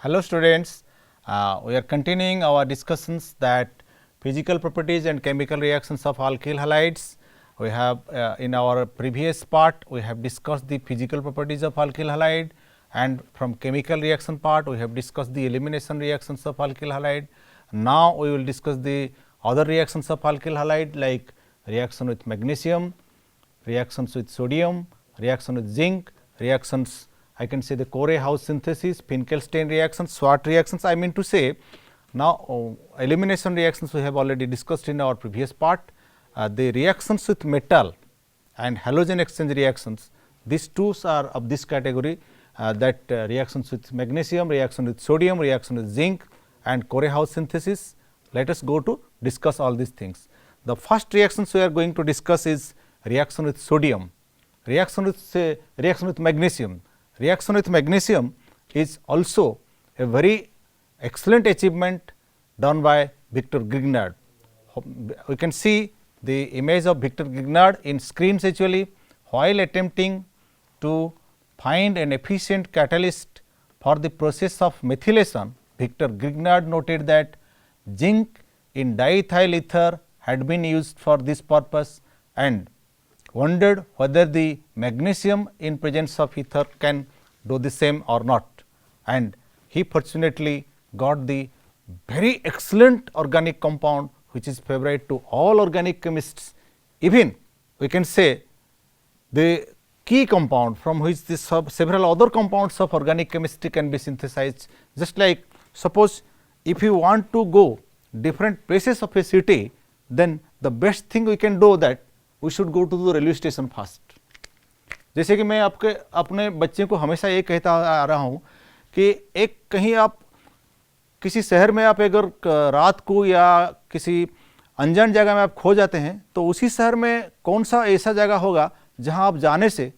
Hello students, we are continuing our discussions that physical properties and chemical reactions of alkyl halides. We have in our previous part we have discussed the physical properties of alkyl halide, and from chemical reaction part we have discussed the elimination reactions of alkyl halide. Now we will discuss the other reactions of alkyl halide like reaction with magnesium, reactions with sodium, reaction with zinc, reactions I can say the Corey-House synthesis, Finkelstein reactions, SWOT reactions. I mean to say now elimination reactions we have already discussed in our previous part. The reactions with metal and halogen exchange reactions, these two are of this category, that reactions with magnesium, reaction with sodium, reaction with zinc and Corey-House synthesis. Let us go to discuss all these things. The first reactions we are going to discuss is reaction with sodium, reaction with magnesium. Reaction with magnesium is also a very excellent achievement done by Victor Grignard. We can see the image of Victor Grignard in screens actually. While attempting to find an efficient catalyst for the process of methylation, Victor Grignard noted that zinc in diethyl ether had been used for this purpose and wondered whether the magnesium in presence of ether can do the same or not, and he fortunately got the very excellent organic compound which is favorite to all organic chemists. Even we can say the key compound from which the several other compounds of organic chemistry can be synthesized. Just like suppose if you want to go different places of a city, then the best thing we can do that we should go to the railway station first. जैसे कि मैं आपके अपने बच्चे को हमेशा ये कहता आ रहा हूँ कि एक कहीं आप किसी शहर में आप अगर रात को या किसी अनजान जगह में आप खो जाते हैं तो उसी शहर में कौन सा ऐसा जगह होगा जहाँ आप जाने से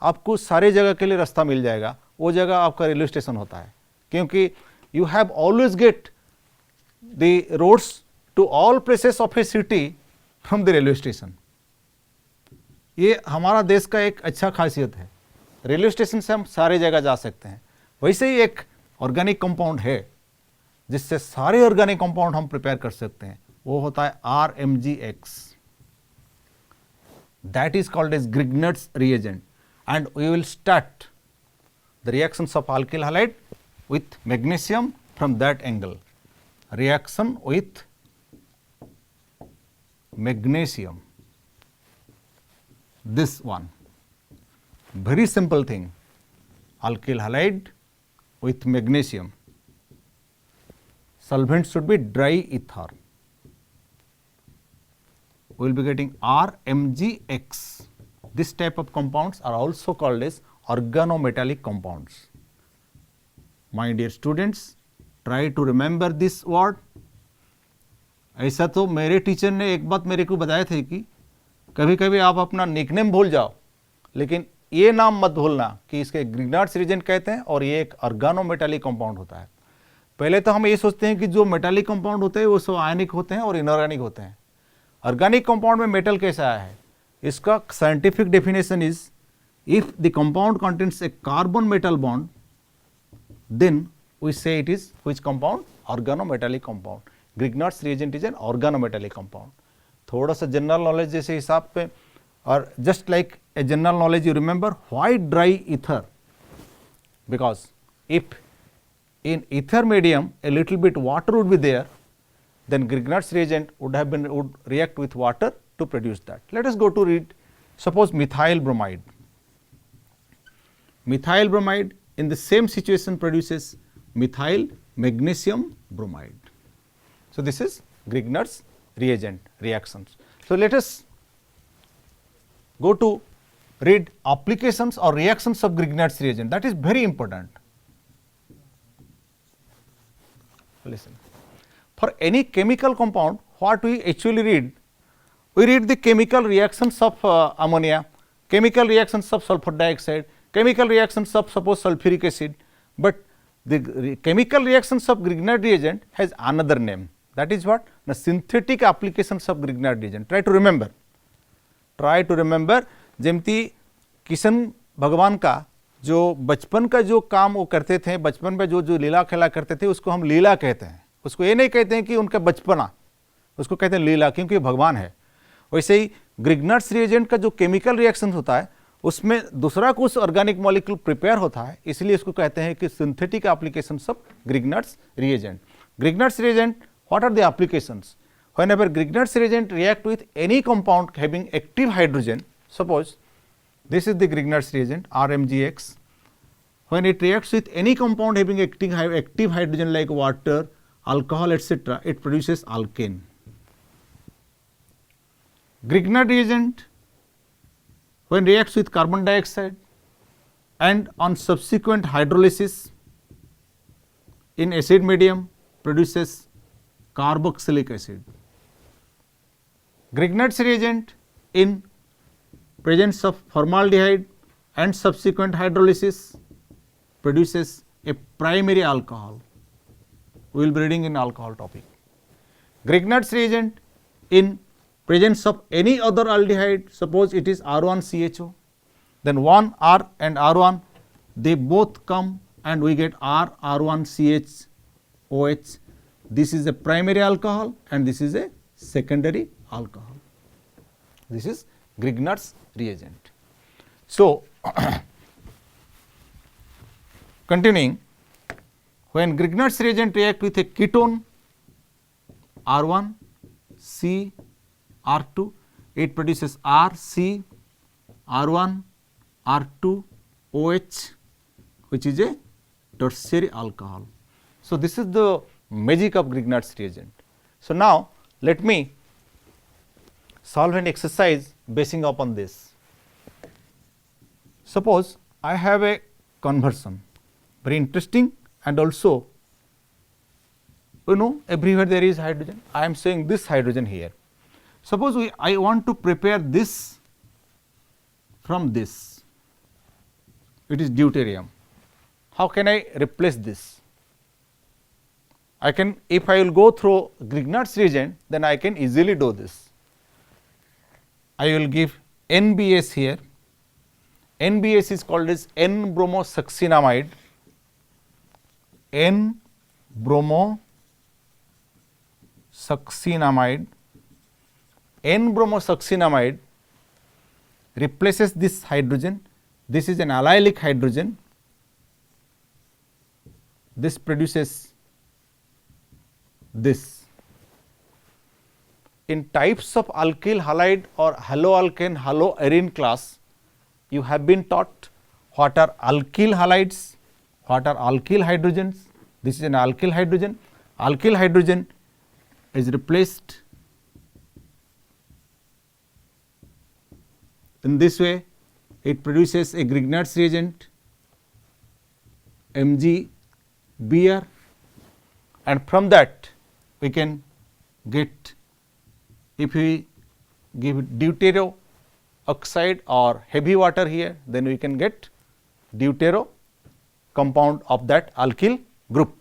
आपको सारे जगह के लिए रास्ता मिल जाएगा, वो जगह आपका रेलवे स्टेशन होता है, क्योंकि you have always get the roads to all places of a city from the railway station. ये हमारा देश का एक अच्छा खासियत है, रेलवे स्टेशन से हम सारे जगह जा सकते हैं. वैसे ही एक ऑर्गेनिक कंपाउंड है जिससे सारे ऑर्गेनिक कंपाउंड हम प्रिपेयर कर सकते हैं, वो होता है RMgX. That is called as Grignard's reagent and we will start the reactions of alkyl halide with magnesium from that angle. Reaction with magnesium, this one, very simple thing, alkyl halide with magnesium. Solvent should be dry ether. We will be getting RMgX. This type of compounds are also called as organometallic compounds. My dear students, try to remember this word. ऐसा तो मेरे teacher ने एक बात मेरे को बताया थे कि कभी कभी आप अपना निकनेम भूल जाओ, लेकिन ये नाम मत भूलना कि इसके ग्रिग्नार्ड्स रिएजेंट कहते हैं और ये एक ऑर्गेनोमेटालिक कंपाउंड होता है. पहले तो हम ये सोचते हैं कि जो मेटालिक कंपाउंड होते हैं वो सब आयनिक होते हैं और इनऑर्गेनिक होते हैं. ऑर्गेनिक कंपाउंड में मेटल कैसे आया है, इसका scientific definition is if the compound contains a carbon metal bond then we say it is which compound, organometallic compound. Grignard's reagent is an organometallic compound. थोड़ा सा जनरल नॉलेज जैसे हिसाब पे, और just like a general knowledge you remember why dry ether, because if in ether medium a little bit water would be there, then Grignard's reagent would react with water to produce that. Let us go to read, suppose methyl bromide. Methyl bromide in the same situation produces methyl magnesium bromide. So this is Grignard's reagent reactions. So let us go to read applications or reactions of Grignard's reagent. That is very important. Listen, for any chemical compound what we actually read, we read the chemical reactions of ammonia, chemical reactions of sulfur dioxide, chemical reactions of suppose sulfuric acid, but the chemical reactions of Grignard reagent has another name, that is what, the synthetic applications of Grignard reagent. Try to remember जेमती किशन भगवान का जो बचपन का जो काम वो करते थे, बचपन में जो जो लीला खेला करते थे, उसको हम लीला कहते हैं। उसको ये नहीं कहते हैं कि उनका बचपना, उसको कहते हैं लीला, क्योंकि भगवान है। वैसे ही ग्रिग्नर्स रिएजेंट का जो केमिकल रिएक्शन होता है उसमें दूसरा कुछ ऑर्गेनिक मॉलिक्यूल प्रिपेयर होता है, इसलिए इसको कहते हैं कि synthetic applications of Grignard's reagent. Grignard's reagent, what are the applications? Whenever Grignard's reagent react with any compound having active hydrogen, suppose this is the Grignard's reagent RMgX, when it reacts with any compound having active hydrogen like water, alcohol, etc., it produces alkane. Grignard reagent, when reacts with carbon dioxide and on subsequent hydrolysis in acid medium, produces carboxylic acid. Grignard's reagent in presence of formaldehyde and subsequent hydrolysis produces a primary alcohol. We will be reading in alcohol topic. Grignard's reagent in presence of any other aldehyde, suppose it is R1CHO, then 1 R and R1, they both come and we get R1CHOH. This is a primary alcohol and this is a secondary alcohol. This is Grignard's reagent. So, continuing, when Grignard's reagent react with a ketone R1 C R2, it produces RC R1 R2 OH, which is a tertiary alcohol. So, this is the magic of Grignard's reagent. So, now let me solve an exercise basing upon this. Suppose I have a conversion, very interesting, and also everywhere there is hydrogen. I am saying this hydrogen here. Suppose I want to prepare this from this, it is deuterium. How can I replace this? I can, if I will go through Grignard's reagent, then I can easily do this. I will give NBS here. NBS is called as N-bromosuccinamide. N-bromosuccinamide. N-bromosuccinamide replaces this hydrogen. This is an allylic hydrogen. This produces this. In types of alkyl halide or haloalkane haloarine class, you have been taught what are alkyl halides, what are alkyl hydrogens. This is an alkyl hydrogen. Alkyl hydrogen is replaced in this way. It produces a Grignard's reagent MgBr, and from that we can get, if we give deutero oxide or heavy water here, then we can get deutero compound of that alkyl group.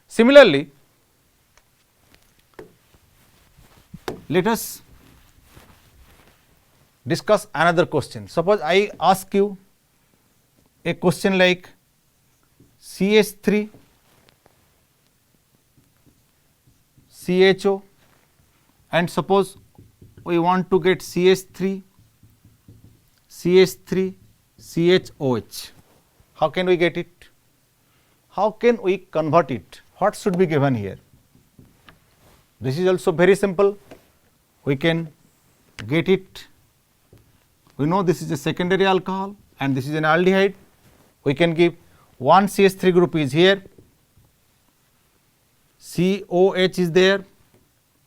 Similarly, let us discuss another question. Suppose I ask you a question like CH3 CHO, and suppose we want to get CH3 CH3 CHOH. How can we get it? How can we convert it? What should be given here? This is also very simple. We can get it. We know this is a secondary alcohol and this is an aldehyde. We can give one CH3 group is here, COH is there.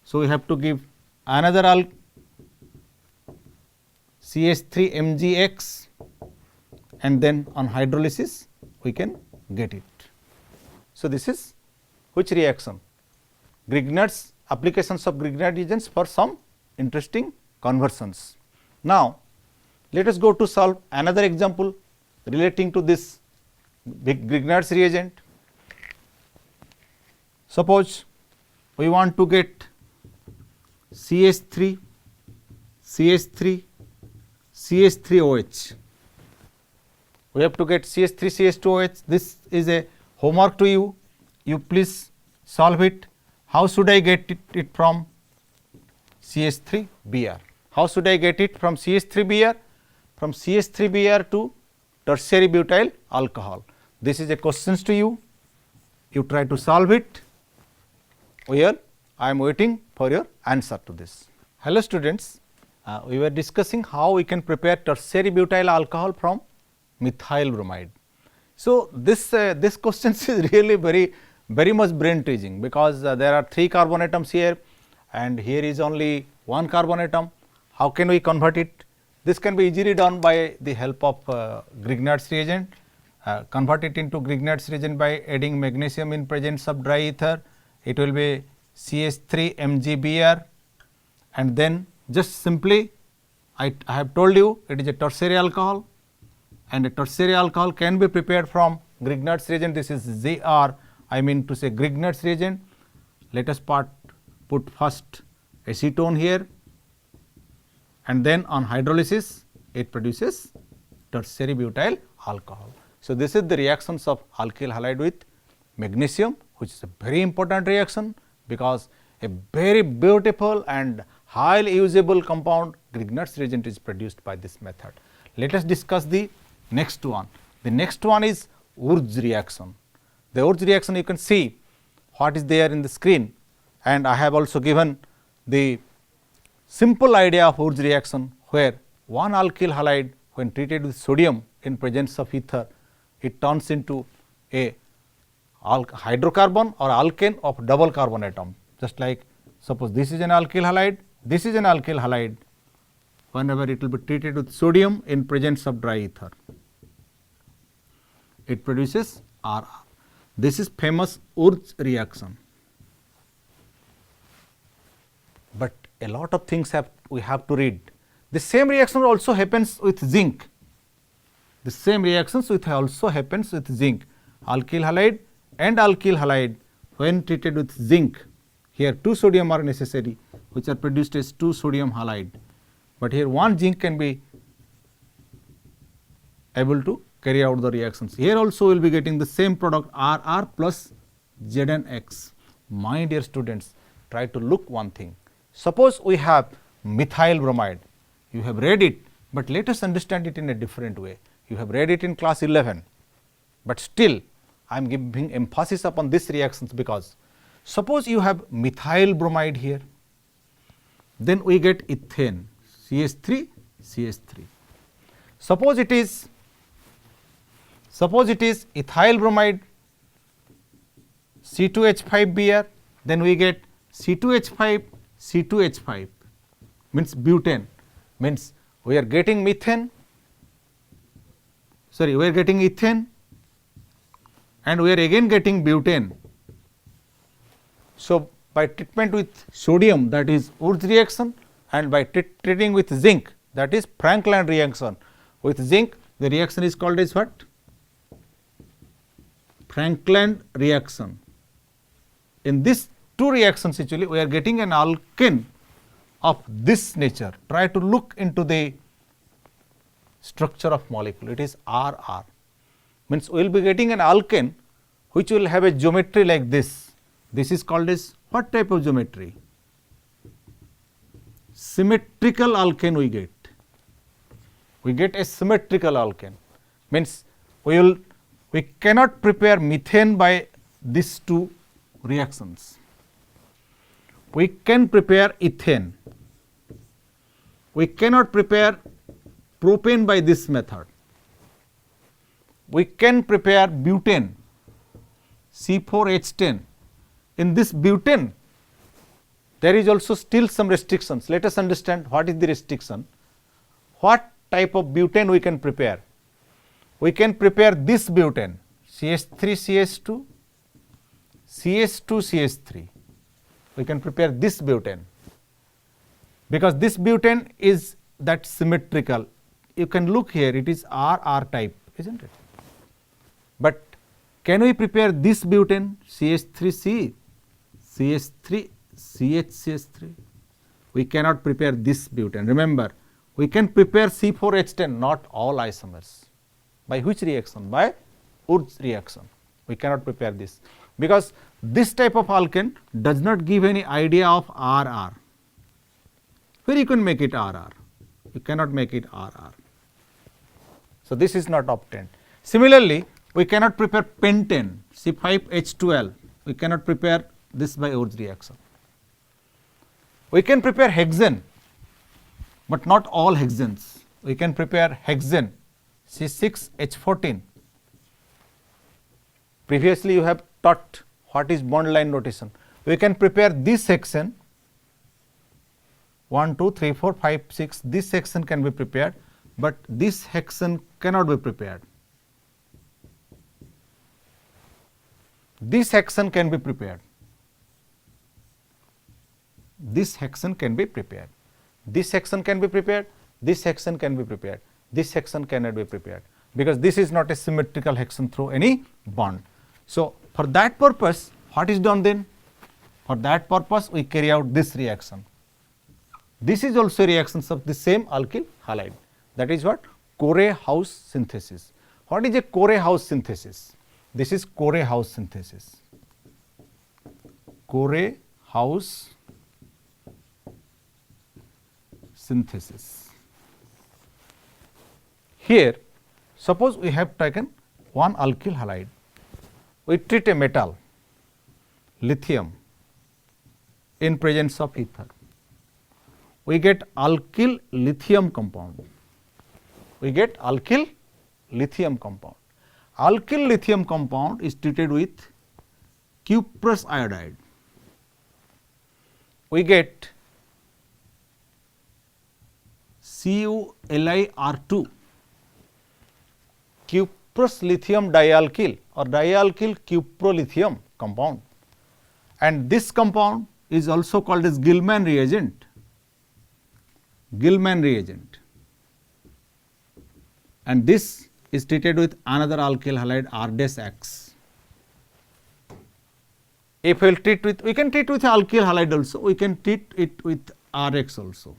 So, we have to give another CH3 MgX, and then on hydrolysis we can get it. So, this is which reaction? Grignard's applications of Grignard reagents for some interesting conversions. Now, let us go to solve another example relating to this Grignard's reagent. Suppose we want to get CH3 CH3 CH3OH. we have to get CH3CH2OH. This is a homework to you. You please solve it. How should I get it from CH3Br? How should I get it from CH3Br? From CH3Br to tertiary butyl alcohol. This is a question to you. You try to solve it. Here I am waiting for your answer to this. Hello students, we were discussing how we can prepare tertiary butyl alcohol from methyl bromide. So, this question is really very much brain teasing, because there are 3 carbon atoms here and here is only 1 carbon atom. How can we convert it? This can be easily done by the help of Grignard's reagent. Convert it into Grignard's reagent by adding magnesium in presence of dry ether. It will be CH3MgBr, and then just simply I have told you it is a tertiary alcohol, and a tertiary alcohol can be prepared from Grignard's reagent. This is Gr, I mean to say Grignard's reagent. Let us put first acetone here, and then on hydrolysis it produces tertiary butyl alcohol. So, this is the reactions of alkyl halide with magnesium, which is a very important reaction, because a very beautiful and highly usable compound Grignard's reagent is produced by this method. Let us discuss the next one. The next one is Wurtz reaction. The Wurtz reaction, you can see what is there in the screen, and I have also given the simple idea of Wurtz reaction, where one alkyl halide when treated with sodium in presence of ether, it turns into a hydrocarbon or alkane of double carbon atom. Just like suppose this is an alkyl halide, this is an alkyl halide, whenever it will be treated with sodium in presence of dry ether, it produces RR. This is famous Wurtz reaction. But a lot of things we have to read. The same reaction also happens with zinc. The same reactions also happens with zinc. Alkyl halide and alkyl halide when treated with zinc, here 2 sodium are necessary, which are produced as 2 sodium halide, but here 1 zinc can be able to carry out the reactions. Here also we will be getting the same product RR plus ZnX. My dear students, try to look one thing. Suppose we have methyl bromide, you have read it, but let us understand it in a different way. You have read it in class 11, but still I am giving emphasis upon this reactions, because suppose you have methyl bromide here, then we get ethane CH3 CH3. Suppose it is ethyl bromide C2H5Br, then we get C2H5 C2H5, means butane, means we are getting ethane, and we are again getting butane. So, by treatment with sodium, that is Wurtz reaction, and by treating with zinc, that is Frankland reaction. With zinc, the reaction is called as what? Frankland reaction. In these 2 reactions, actually we are getting an alkane of this nature. Try to look into the structure of molecule. It is RR, means we will be getting an alkane which will have a geometry like this. This is called as what type of geometry? Symmetrical alkane we get. We get a symmetrical alkane, means we cannot prepare methane by these 2 reactions. We can prepare ethane. We cannot prepare propane by this method. We can prepare butane C4H10. In this butane, there is also still some restrictions. Let us understand what is the restriction. What type of butane we can prepare? We can prepare this butane CH3CH2, CH2CH3. We can prepare this butane, because this butane is that symmetrical. You can look here, it is RR type, isn't it? But can we prepare this butane CH3C, CH3, CH3? We cannot prepare this butane. Remember, we can prepare C4H10, not all isomers. By which reaction? By Wurtz reaction. We cannot prepare this, because this type of alkane does not give any idea of RR. Where you can make it RR? You cannot make it RR. So, this is not obtained. Similarly, we cannot prepare pentane C5H12. We cannot prepare this by Wurtz reaction. We can prepare hexane, but not all hexanes. We can prepare hexane C6H14. Previously, you have taught what is bond line notation. We can prepare this hexane 1, 2, 3, 4, 5, 6. This hexane can be prepared, but this hexane cannot be prepared. This hexane can be prepared. This hexane can be prepared. This hexane can be prepared. This hexane can be prepared. This hexane cannot be prepared, because this is not a symmetrical hexane through any bond. So, for that purpose, what is done then? For that purpose, we carry out this reaction. This is also reactions of the same alkyl halide. That is what? Core-House synthesis. What is a Core-House synthesis? This is Core-House synthesis. Core-House synthesis. Here, suppose we have taken one alkyl halide. We treat a metal, lithium, in presence of ether. We get alkyl lithium compound. We get alkyl lithium compound. Alkyl lithium compound is treated with cuprous iodide. We get CuLiR2, cuprous lithium dialkyl or dialkyl cuprolithium compound, and this compound is also called as Gilman reagent. Gilman reagent, and this is treated with another alkyl halide R-X. If we will treat with, we can treat with alkyl halide also, we can treat it with Rx also.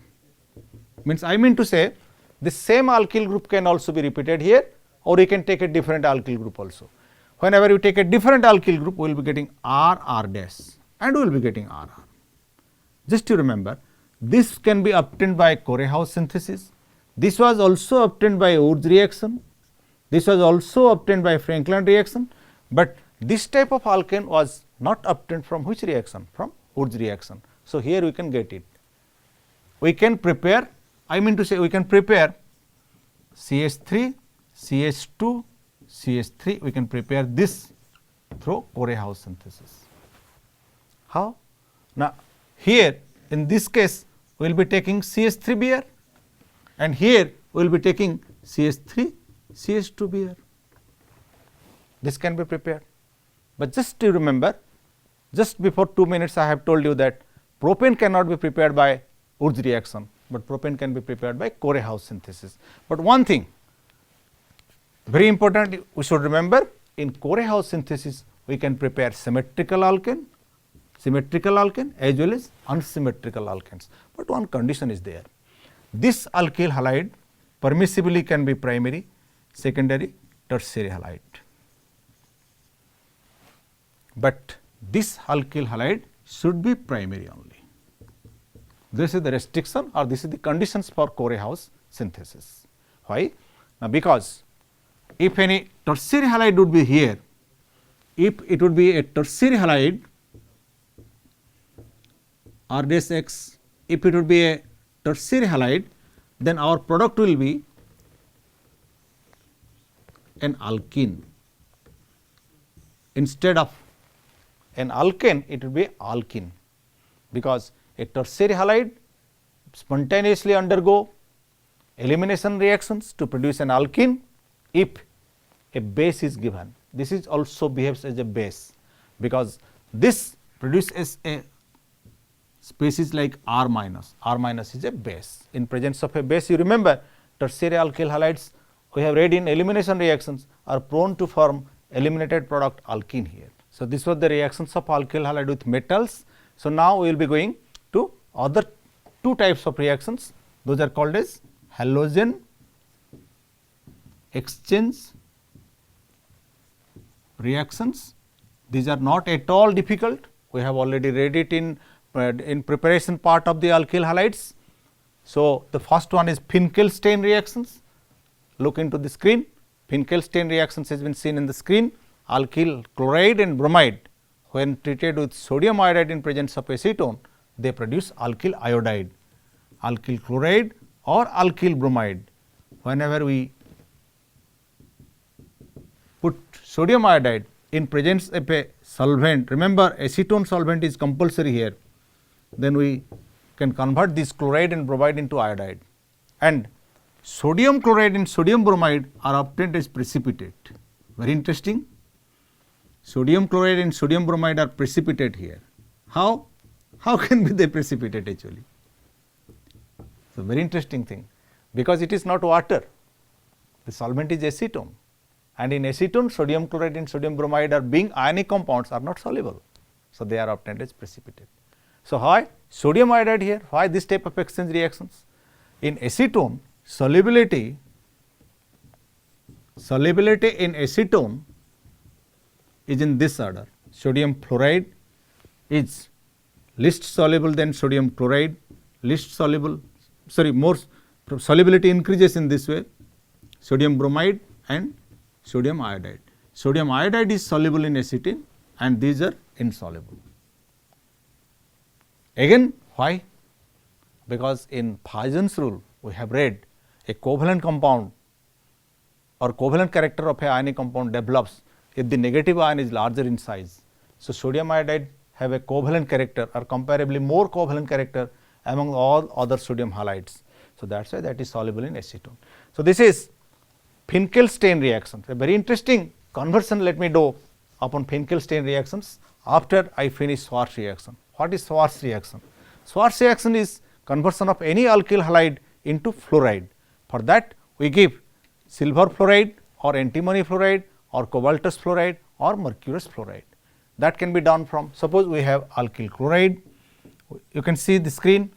Means I mean to say, the same alkyl group can also be repeated here, or we can take a different alkyl group also. Whenever you take a different alkyl group, we will be getting R dash and we will be getting RR. Just to remember, this can be obtained by Core-House synthesis. This was also obtained by Wurtz reaction. This was also obtained by Franklin reaction, but this type of alkane was not obtained from which reaction? From Wurtz reaction. So, here we can get it. We can prepare, I mean to say, we can prepare CH3, CH2, CH3, we can prepare this through Core-House synthesis. How? Now, here in this case, we will be taking CH3Br, and here we will be taking CH3, CH2Br. This can be prepared, but just to remember, just before 2 minutes I have told you that propane cannot be prepared by Wurtz reaction, but propane can be prepared by Core-House synthesis. But one thing very important we should remember, in Core-House synthesis we can prepare symmetrical alkane as well as unsymmetrical alkanes, but one condition is there. This alkyl halide permissibly can be primary, secondary, tertiary halide, but this alkyl halide should be primary only. This is the restriction, or this is the conditions for Core-House synthesis. Why? Now, because if any tertiary halide would be here, if it would be a tertiary halide R-X, if it would be a tertiary halide, then our product will be an alkene. Instead of an alkane, it will be alkene, because a tertiary halide spontaneously undergo elimination reactions to produce an alkene if a base is given. This is also behaves as a base, because this produces a species like R minus. R minus is a base. In presence of a base, you remember tertiary alkyl halides we have read in elimination reactions are prone to form eliminated product alkene here. So, this was the reactions of alkyl halide with metals. So, now we will be going to other two types of reactions, those are called as halogen exchange reactions. These are not at all difficult. We have already read it in preparation part of the alkyl halides. So, the first one is Finkelstein reactions. Look into the screen. Finkelstein reactions has been seen in the screen. Alkyl chloride and bromide, when treated with sodium iodide in presence of acetone, they produce alkyl iodide. Alkyl chloride or alkyl bromide, whenever we put sodium iodide in presence of a solvent, remember acetone solvent is compulsory here, then we can convert this chloride and bromide into iodide, and sodium chloride and sodium bromide are obtained as precipitate. Very interesting. Sodium chloride and sodium bromide are precipitate here. How? How can be they precipitate actually? So, very interesting thing, because it is not water, the solvent is acetone, and in acetone sodium chloride and sodium bromide are being ionic compounds are not soluble. So, they are obtained as precipitate. So, why sodium iodide here? Why this type of exchange reactions? In acetone, solubility in acetone is in this order. Sodium fluoride is least soluble than sodium chloride, more solubility increases in this way, sodium bromide and sodium iodide. Sodium iodide is soluble in acetone and these are insoluble. Again, why? Because in Poisson's rule we have read a covalent compound or covalent character of a ionic compound develops if the negative ion is larger in size. So, sodium iodide have a covalent character or comparably more covalent character among all other sodium halides. So, that is why that is soluble in acetone. So, this is Finkelstein reactions, a very interesting conversion let me do upon Finkelstein reactions after I finish Schwarz reaction. What is Schwarz reaction? Schwarz reaction is conversion of any alkyl halide into fluoride. For that we give silver fluoride or antimony fluoride or cobaltous fluoride or mercurous fluoride. That can be done from, suppose we have alkyl chloride, you can see the screen,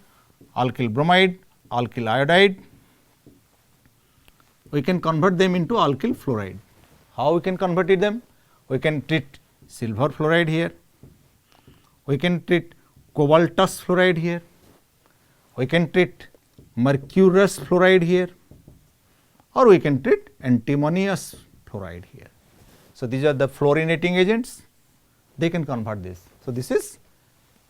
alkyl bromide, alkyl iodide, we can convert them into alkyl fluoride. How we can convert them? We can treat silver fluoride here, we can treat cobaltous fluoride here, we can treat mercurous fluoride here, or we can treat antimonious fluoride here. So, these are the fluorinating agents, they can convert this. So, this is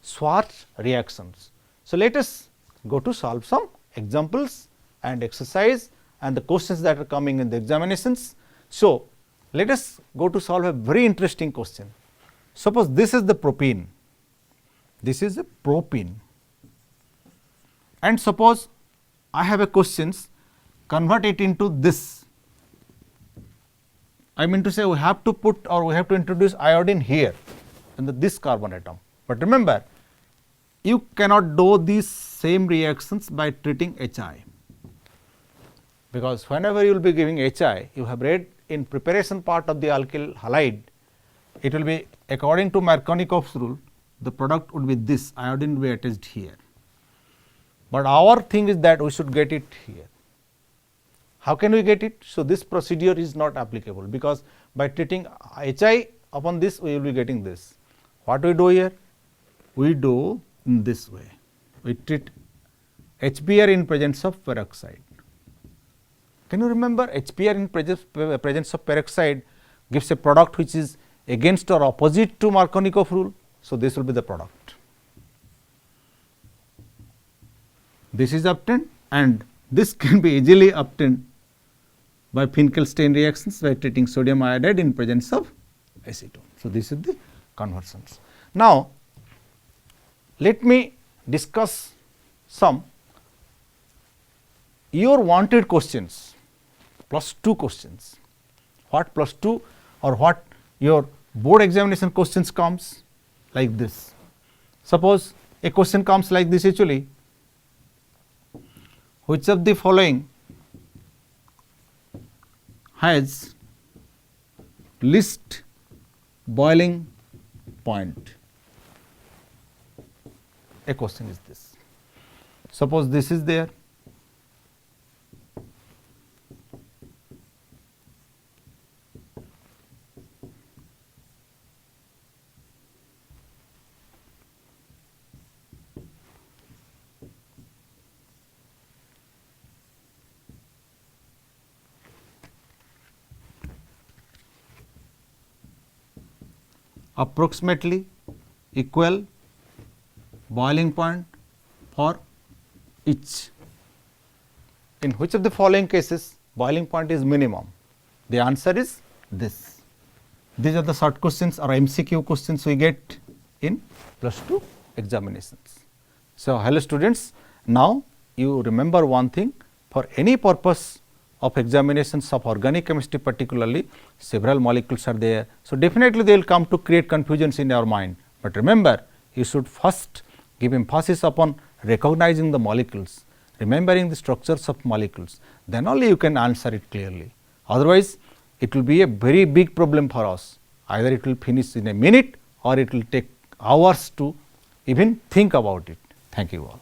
Schwarz reactions. So, let us go to solve some examples and exercise and the questions that are coming in the examinations. So, let us go to solve a very interesting question. Suppose this is the propene, this is a propene, and suppose I have a questions, convert it into this. I mean to say we have to put or we have to introduce iodine here in this carbon atom. But remember, you cannot do these same reactions by treating HI, because whenever you will be giving HI, you have read in preparation part of the alkyl halide, it will be according to Markovnikov's rule, the product would be this, iodine will be attached here. But our thing is that we should get it here. How can we get it? So, this procedure is not applicable, because by treating HI upon this we will be getting this. What we do here? We do in this way, we treat HBr in presence of peroxide. Can you remember HBr in presence of peroxide gives a product which is against or opposite to Markovnikov rule. So, this will be the product. This is obtained and this can be easily obtained by Finkelstein reactions by treating sodium iodide in presence of acetone. So, this is the conversions. Now, let me discuss some your wanted questions, +2 questions. What +2 or what your board examination questions comes like this. Suppose a question comes like this actually, which of the following has least boiling point? A question is this. Suppose this is there, approximately equal boiling point for each. In which of the following cases boiling point is minimum? The answer is this. These are the short questions or MCQ questions we get in +2 examinations. So, hello students, now you remember one thing, for any purpose of examinations of organic chemistry particularly, several molecules are there. So, definitely they will come to create confusions in your mind, but remember you should first give emphasis upon recognizing the molecules, remembering the structures of molecules, then only you can answer it clearly. Otherwise, it will be a very big problem for us, either it will finish in a minute or it will take hours to even think about it. Thank you all.